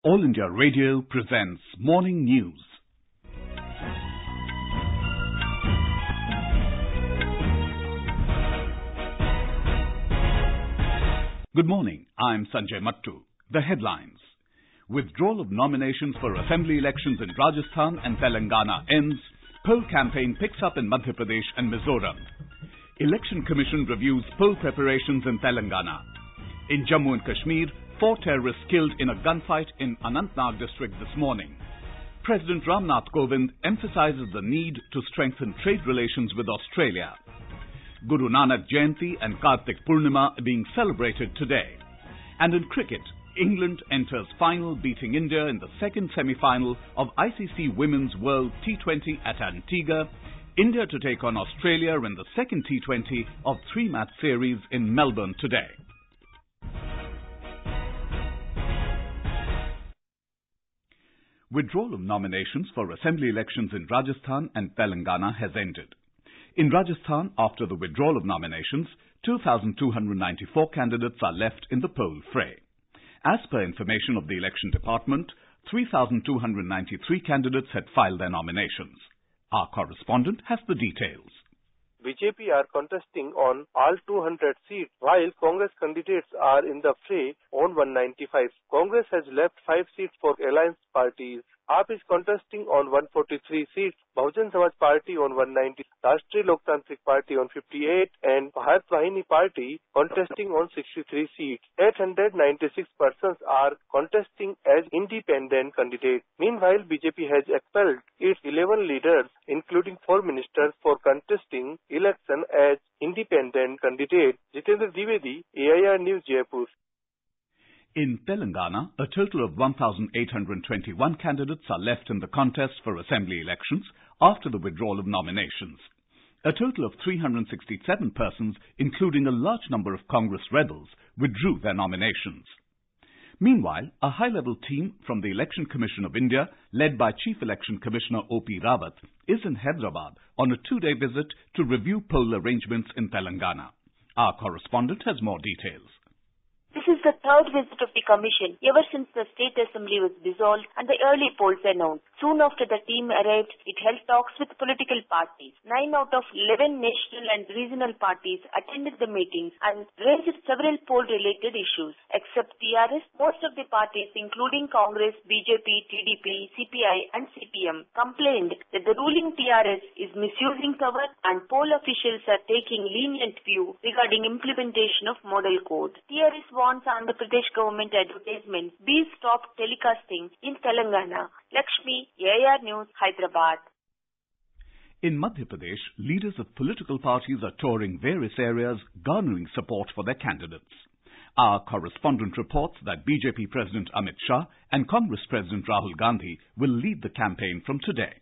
All India Radio presents Morning News. Good morning, I'm Sanjay Mattu. The headlines. Withdrawal of nominations for assembly elections in Rajasthan and Telangana ends. Poll campaign picks up in Madhya Pradesh and Mizoram. Election Commission reviews poll preparations in Telangana. In Jammu and Kashmir, 4 terrorists killed in a gunfight in Anantnag district this morning. President Ramnath Kovind emphasizes the need to strengthen trade relations with Australia. Guru Nanak Jayanti and Kartik Purnima are being celebrated today. And in cricket, England enters final, beating India in the second semi-final of ICC Women's World T20 at Antigua. India to take on Australia in the second T20 of 3-match series in Melbourne today. Withdrawal of nominations for assembly elections in Rajasthan and Telangana has ended. In Rajasthan, after the withdrawal of nominations, 2,294 candidates are left in the poll fray. As per information of the election department, 3,293 candidates had filed their nominations. Our correspondent has the details. BJP are contesting on all 200 seats, while Congress candidates are in the fray on 195. Congress has left 5 seats for alliance parties. AAP is contesting on 143 seats, Bahujan Samaj Party on 190, Rashtriya Loktantrik Party on 58, and Bharat Vahini Party contesting on 63 seats. 896 persons are contesting as independent candidates. Meanwhile, BJP has expelled its 11 leaders, including 4 ministers, for contesting election as independent candidates. Jitendra Dwivedi, AIR News, Jaipur. In Telangana, a total of 1,821 candidates are left in the contest for assembly elections after the withdrawal of nominations. A total of 367 persons, including a large number of Congress rebels, withdrew their nominations. Meanwhile, a high-level team from the Election Commission of India, led by Chief Election Commissioner O.P. Rawat, is in Hyderabad on a 2-day visit to review poll arrangements in Telangana. Our correspondent has more details. This is the third visit of the Commission ever since the State Assembly was dissolved and the early polls announced. Soon after the team arrived, it held talks with political parties. 9 out of 11 national and regional parties attended the meetings and raised several poll-related issues. Except TRS, most of the parties, including Congress, BJP, TDP, CPI and CPM, complained that the ruling TRS is misusing cover and poll officials are taking lenient view regarding implementation of model code. TRS wants Andhra Pradesh government advertisements be stopped telecasting in Telangana. Lakshmi, AIR News, Hyderabad. In Madhya Pradesh, leaders of political parties are touring various areas, garnering support for their candidates. Our correspondent reports that BJP President Amit Shah and Congress President Rahul Gandhi will lead the campaign from today.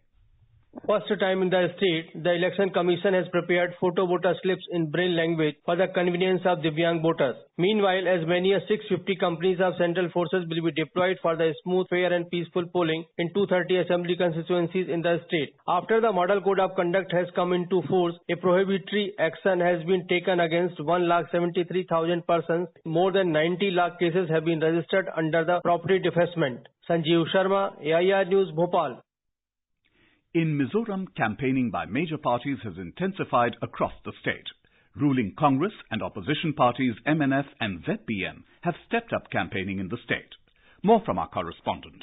First time in the state, the Election Commission has prepared photo voter slips in Braille language for the convenience of Divyang voters. Meanwhile, as many as 650 companies of central forces will be deployed for the smooth, fair and peaceful polling in 230 assembly constituencies in the state. After the Model Code of Conduct has come into force, a prohibitory action has been taken against 1,73,000 persons. More than 90 lakh cases have been registered under the property defacement. Sanjeev Sharma, AIR News, Bhopal. In Mizoram, campaigning by major parties has intensified across the state. Ruling Congress and opposition parties MNF and ZPM have stepped up campaigning in the state. More from our correspondent.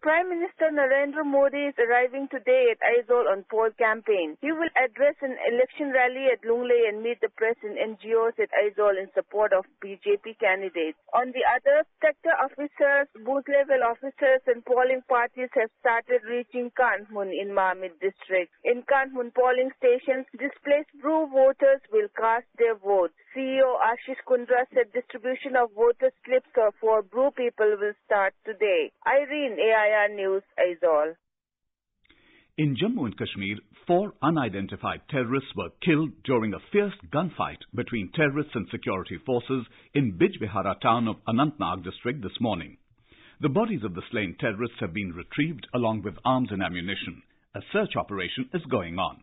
Prime Minister Narendra Modi is arriving today at Aizawl on poll campaign. He will address an election rally at Lunglei and meet the press and NGOs at Aizawl in support of BJP candidates. On the other, sector officers, booth-level officers and polling parties have started reaching Kanthmun in Mamit district. In Kanthmun polling stations, displaced Bru voters will cast their votes. CEO Ashish Kundra said distribution of voter slips for Bru people will start today. Irene, AIR News, Aizawl. In Jammu and Kashmir, 4 unidentified terrorists were killed during a fierce gunfight between terrorists and security forces in Bijbehara town of Anantnag district this morning. The bodies of the slain terrorists have been retrieved along with arms and ammunition. A search operation is going on.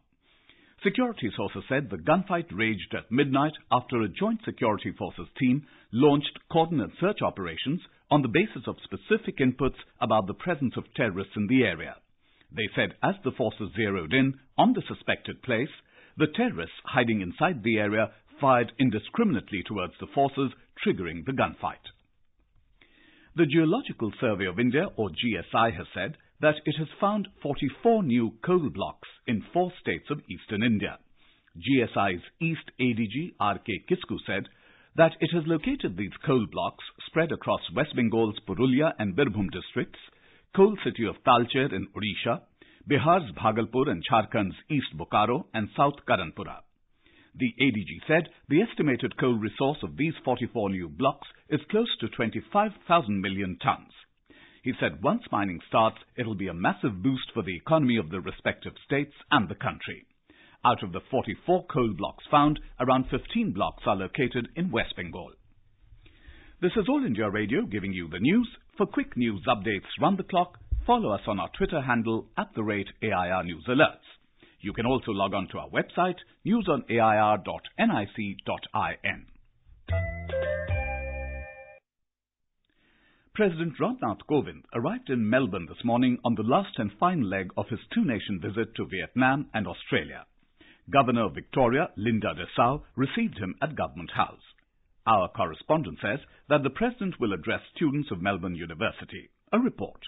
Security sources said the gunfight raged at midnight after a joint security forces team launched coordinate search operations on the basis of specific inputs about the presence of terrorists in the area. They said as the forces zeroed in on the suspected place, the terrorists hiding inside the area fired indiscriminately towards the forces, triggering the gunfight. The Geological Survey of India, or GSI, has said that it has found 44 new coal blocks in 4 states of eastern India. GSI's East ADG R.K. Kisku said that it has located these coal blocks spread across West Bengal's Purulia and Birbhum districts, coal city of Talcher in Odisha, Bihar's Bhagalpur and Jharkhand's East Bokaro and South Karanpura. The ADG said the estimated coal resource of these 44 new blocks is close to 25,000 million tons. He said once mining starts, it will be a massive boost for the economy of the respective states and the country. Out of the 44 coal blocks found, around 15 blocks are located in West Bengal. This is All India Radio giving you the news. For quick news updates round the clock, follow us on our Twitter handle @AIR News Alerts. You can also log on to our website, newsonair.nic.in. President Ramnath Kovind arrived in Melbourne this morning on the last and final leg of his two-nation visit to Vietnam and Australia. Governor of Victoria, Linda Dessau, received him at Government House. Our correspondent says that the President will address students of Melbourne University. A report.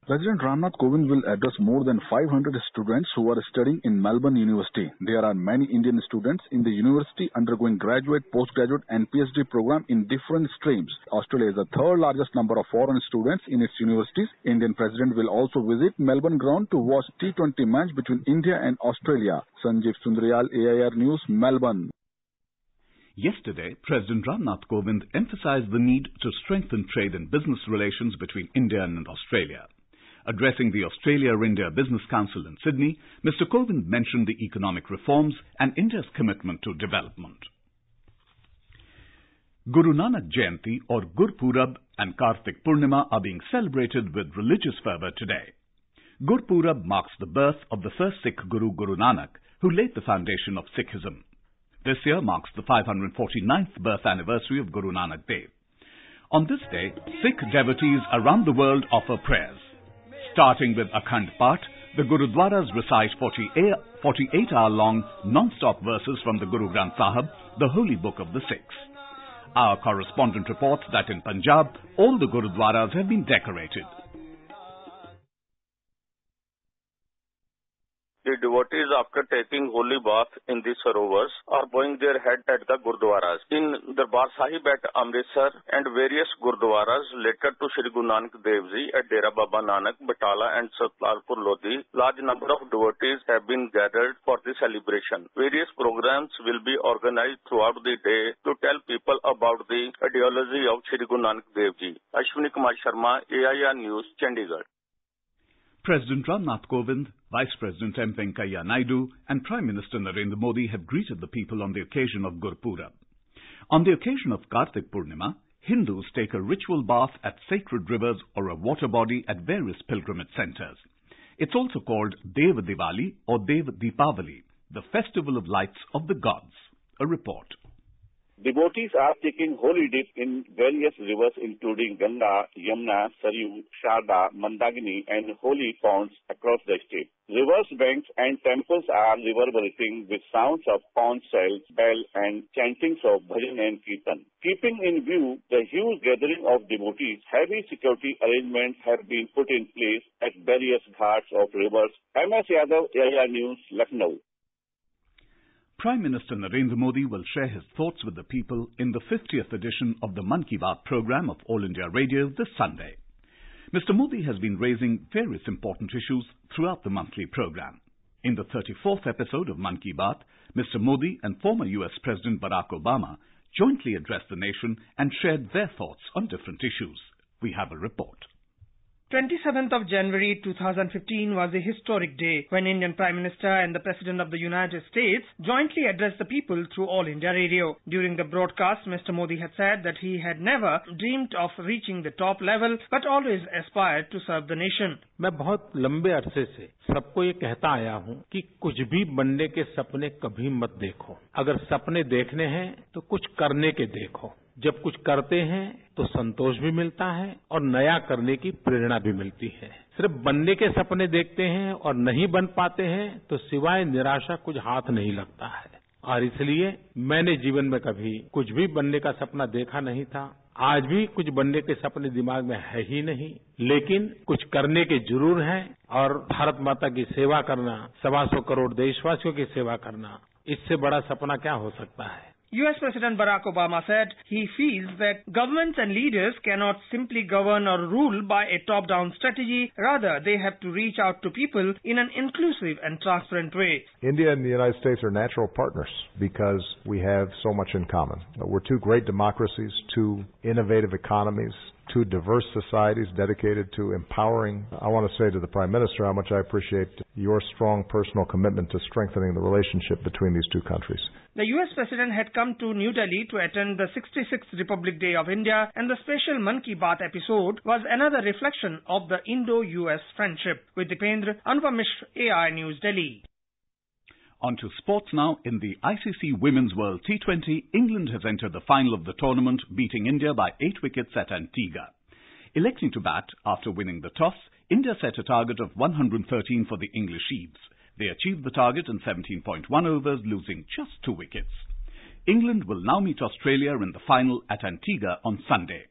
President Ramnath Kovind will address more than 500 students who are studying in Melbourne University. There are many Indian students in the university undergoing graduate, postgraduate and PhD program in different streams. Australia is the third largest number of foreign students in its universities. Indian President will also visit Melbourne ground to watch T20 match between India and Australia. Sanjeev Sundaryal, AIR News, Melbourne. Yesterday, President Ramnath Kovind emphasized the need to strengthen trade and business relations between India and Australia. Addressing the Australia-India Business Council in Sydney, Mr. Kovind mentioned the economic reforms and India's commitment to development. Guru Nanak Jayanti or Gurpurab and Kartik Purnima are being celebrated with religious fervour today. Gurpurab marks the birth of the first Sikh Guru, Guru Nanak, who laid the foundation of Sikhism. This year marks the 549th birth anniversary of Guru Nanak Dev. On this day, Sikh devotees around the world offer prayers. Starting with Akhand Path, the Gurudwaras recite 48-hour-long non-stop verses from the Guru Granth Sahib, the holy book of the Sikhs. Our correspondent reports that in Punjab, all the Gurudwaras have been decorated. The devotees, after taking holy bath in the sarovars, are bowing their head at the gurdwaras. In Darbar Sahib at Amritsar and various gurdwaras related to Shri Guru Nanak Dev Ji at Dera Baba Nanak, Batala and Satlalpur Lodi, large number of devotees have been gathered for the celebration. Various programs will be organized throughout the day to tell people about the ideology of Shri Guru Nanak Dev Ji. Ashwini Kumar Sharma, AIR News, Chandigarh. President Ramnath Kovind, Vice President M. Venkaiah Naidu and Prime Minister Narendra Modi have greeted the people on the occasion of Gurpurab. On the occasion of Kartik Purnima, Hindus take a ritual bath at sacred rivers or a water body at various pilgrimage centers. It's also called Dev Diwali or Dev Deepavali, the festival of lights of the gods. A report. Devotees are taking holy dip in various rivers including Ganga, Yamuna, Saryu, Sharda, Mandakini and holy ponds across the state. Rivers, banks and temples are reverberating with sounds of conch shells, bell and chantings of bhajan and kirtan. Keeping in view the huge gathering of devotees, heavy security arrangements have been put in place at various ghats of rivers. MS Yadav, AIR News, Lucknow. Prime Minister Narendra Modi will share his thoughts with the people in the 50th edition of the Mann Ki Baat program of All India Radio this Sunday. Mr. Modi has been raising various important issues throughout the monthly program. In the 34th episode of Mann Ki Baat, Mr. Modi and former US President Barack Obama jointly addressed the nation and shared their thoughts on different issues. We have a report. 27th of January 2015 was a historic day when Indian Prime Minister and the President of the United States jointly addressed the people through All India Radio. During the broadcast, Mr. Modi had said that he had never dreamed of reaching the top level but always aspired to serve the nation. मैं बहुत लंबे अरसे से सबको ये कहता आया हूं कि कुछ भी बनने के सपने कभी मत देखो. अगर सपने देखने हैं तो कुछ करने के देखो. जब कुछ करते हैं तो संतोष भी मिलता है और नया करने की प्रेरणा भी मिलती है। सिर्फ बनने के सपने देखते हैं और नहीं बन पाते हैं तो सिवाय निराशा कुछ हाथ नहीं लगता है। और इसलिए मैंने जीवन में कभी कुछ भी बनने का सपना देखा नहीं था। आज भी कुछ बनने के सपने दिमाग में है ही नहीं, लेकिन कुछ करने के जरूर हैं। और भारत माता की सेवा करना, 125 करोड़ देशवासियों की सेवा करना, इससे बड़ा सपना क्या हो सकता है। US President Barack Obama said he feels that governments and leaders cannot simply govern or rule by a top-down strategy. Rather, they have to reach out to people in an inclusive and transparent way. India and the United States are natural partners because we have so much in common. We're two great democracies, two innovative economies, two diverse societies dedicated to empowering. I want to say to the Prime Minister how much I appreciate your strong personal commitment to strengthening the relationship between these two countries. The US President had come to New Delhi to attend the 66th Republic Day of India, and the special Mann Ki Baat episode was another reflection of the Indo-US friendship. With Dipendra, Anupam Mishra, AI News, Delhi. On to sports now. In the ICC Women's World T20, England has entered the final of the tournament, beating India by 8 wickets at Antigua. Electing to bat after winning the toss, India set a target of 113 for the English Eves. They achieved the target in 17.1 overs, losing just 2 wickets. England will now meet Australia in the final at Antigua on Sunday.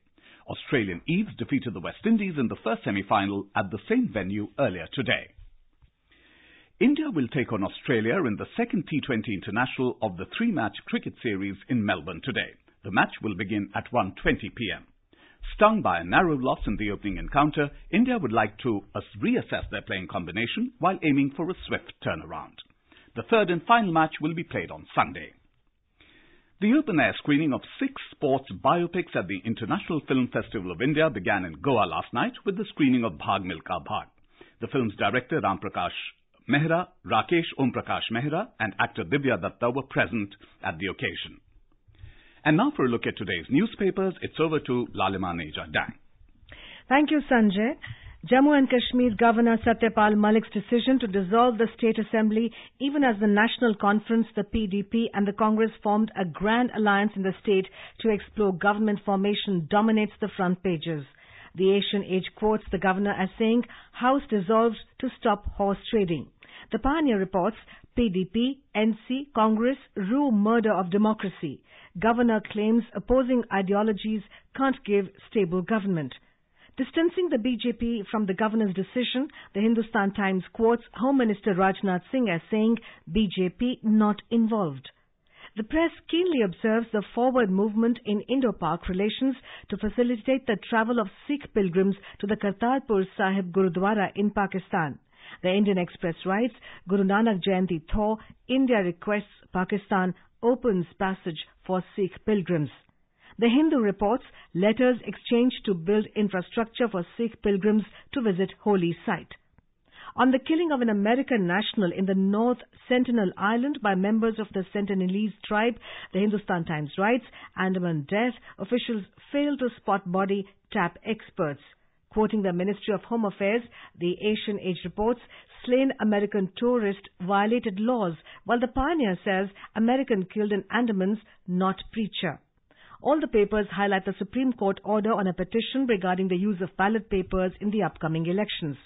Australian Eves defeated the West Indies in the first semi-final at the same venue earlier today. India will take on Australia in the second T20 International of the 3-match cricket series in Melbourne today. The match will begin at 1:20 p.m. Stung by a narrow loss in the opening encounter, India would like to reassess their playing combination while aiming for a swift turnaround. The third and final match will be played on Sunday. The open-air screening of 6 sports biopics at the International Film Festival of India began in Goa last night with the screening of Bhag Milkha Bhag. The film's director Ram Prakash Mehra, Rakesh Om Prakash Mehra and actor Divya Datta were present at the occasion. And now for a look at today's newspapers, it's over to Lalima Neja Dang. Thank you, Sanjay. Jammu and Kashmir Governor Satyapal Malik's decision to dissolve the State Assembly, even as the National Conference, the PDP and the Congress formed a grand alliance in the state to explore government formation, dominates the front pages. The Asian Age quotes the governor as saying, House dissolved to stop horse trading. The Pioneer reports, PDP, NC, Congress rue murder of democracy. Governor claims opposing ideologies can't give stable government. Distancing the BJP from the governor's decision, the Hindustan Times quotes Home Minister Rajnath Singh as saying, BJP not involved. The press keenly observes the forward movement in Indo-Pak relations to facilitate the travel of Sikh pilgrims to the Kartarpur Sahib Gurudwara in Pakistan. The Indian Express writes, Guru Nanak Jayanti Thaw, India requests Pakistan opens passage for Sikh pilgrims. The Hindu reports letters exchanged to build infrastructure for Sikh pilgrims to visit holy site. On the killing of an American national in the North Sentinel Island by members of the Sentinelese tribe, the Hindustan Times writes, Andaman death, officials fail to spot body, tap experts. Quoting the Ministry of Home Affairs, the Asian Age reports, slain American tourist violated laws, while the Pioneer says American killed in Andamans, not preacher. All the papers highlight the Supreme Court order on a petition regarding the use of ballot papers in the upcoming elections.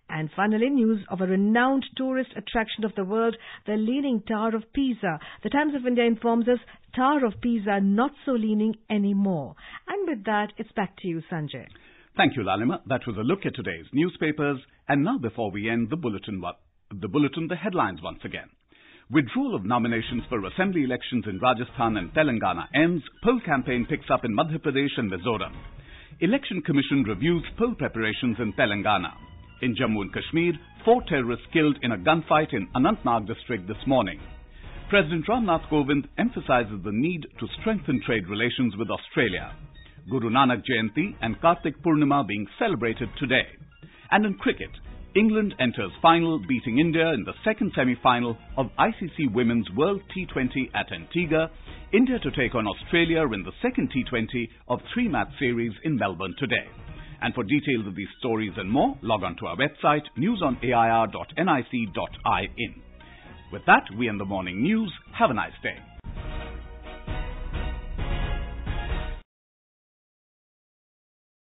And finally, news of a renowned tourist attraction of the world, the Leaning Tower of Pisa. The Times of India informs us, Tower of Pisa not so leaning anymore. And with that, it's back to you, Sanjay. Thank you, Lalima. That was a look at today's newspapers. And now, before we end the bulletin, the headlines once again. Withdrawal of nominations for assembly elections in Rajasthan and Telangana ends. Poll campaign picks up in Madhya Pradesh and Mizoram. Election Commission reviews poll preparations in Telangana. In Jammu and Kashmir, 4 terrorists killed in a gunfight in Anantnag district this morning. President Ramnath Kovind emphasizes the need to strengthen trade relations with Australia. Guru Nanak Jayanti and Kartik Purnima being celebrated today. And in cricket, England enters final, beating India in the second semi-final of ICC Women's World T20 at Antigua. India to take on Australia in the second T20 of 3-match series in Melbourne today. And for details of these stories and more, log on to our website, newsonair.nic.in. With that, we end the morning news. Have a nice day.